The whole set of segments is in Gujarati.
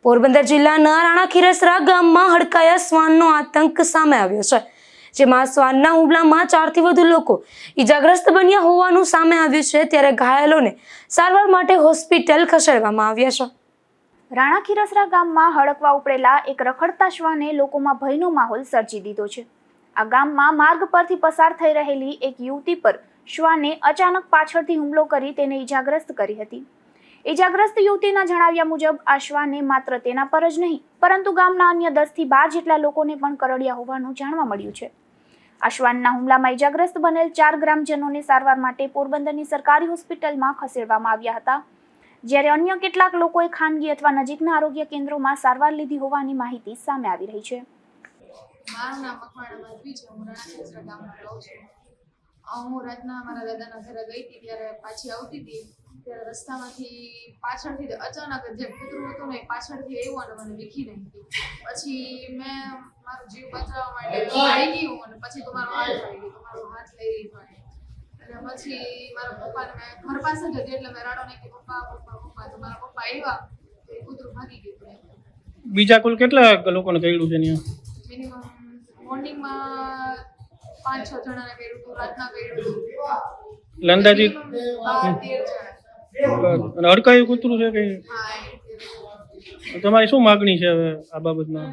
પોરબંદર જિલ્લાના રાણા ખીરસરા ગામમાં હડકાયા શ્વાનનો આતંક સામે આવ્યો છે, જેમાં શ્વાનના હુમલામાં 4 થી વધુ લોકો ઈજાગ્રસ્ત બન્યા હોવાનું સામે આવ્યું છે, ત્યારે ઘાયલોને સારવાર માટે હોસ્પિટલ ખસેડવામાં આવ્યા છે। રાણા ખીરસરા ગામમાં હડકવા ઉપડેલા એક રખડતા શ્વાને લોકોમાં ભયનો માહોલ સર્જી દીધો છે। આ ગામમાં માર્ગ પરથી પસાર થઈ રહેલી એક યુવતી પર શ્વાને અચાનક પાછળથી હુમલો કરી તેને ઈજાગ્રસ્ત કરી હતી। ઈજાગ્રસ્ત યુવતીના જણાવ્યા મુજબ આ શ્વાને માત્ર તેના પર જ નહીં પરંતુ ગામના અન્ય 10 થી 12 જેટલા લોકોને પણ કરડ્યા હોવાનું જાણવા મળ્યું છે। આ શ્વાનના હુમલામાં ઈજાગ્રસ્ત બનેલ 4 ગ્રામજનોને સારવાર માટે પોરબંદરની સરકારી હોસ્પિટલમાં ખસેડવામાં આવ્યા હતા, જ્યારે અન્ય કેટલાક લોકોએ ખાનગી અથવા નજીકના આરોગ્ય કેન્દ્રોમાં સારવાર લીધી હોવાની માહિતી સામે આવી રહી છે। મારું નામ મકવાણા માધવી છે। હું રાણા ખીરસરા ગામમાં રહું છું। હું રાતના મારા દાદાના ઘરે ગઈ હતી, ત્યારે પાછી આવતી હતી ત્યારે રસ્તામાંથી પાછળથી અચાનક જે કૂતરું હતું ને પાછળથી આવ્યું અને મને વીખી નાખ્યું। પછી મેં મારો જીવ બચાવવા માટે આવી ગઈ અને પછી તમારો હાથ આવી ગયો, તમારો હાથ લઈ લીધો અને પછી મારા પપ્પાને મેં ઘર પાસે જ હતી એટલે મેં રાડો નાખી, પપ્પા પપ્પા પપ્પા। તો મારા પપ્પા આવ્યા તો એ કૂતરું ભાગી ગયું। બીજા કુલ કેટલા લોકોને કર્યું છે? મિનિમમ મોર્નિંગમાં 5-6 જણાને કર્યું હતું, રાતના કર્યું હતું, અંદાજિત 12-13 જણા। અને અડકાયું કૂતરું છે કે? હા, તમારી શું માગણી છે હવે આ બાબતમાં?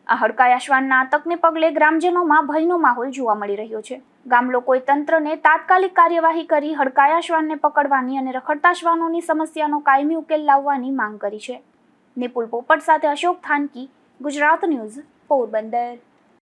આ હડકાયા શ્વાનના આતંકને પગલે ગ્રામજનોમાં ભયનો માહોલ જોવા મળી રહ્યો છે। ગામ લોકોએ તંત્રને તાત્કાલિક કાર્યવાહી કરી હડકાયા શ્વાનને પકડવાની અને રખડતા શ્વાનોની સમસ્યાનો કાયમી ઉકેલ લાવવાની માંગ કરી છે। નિપુલ પોપટ સાથે અશોક થાનકી, ગુજરાત ન્યૂઝ, પોરબંદર।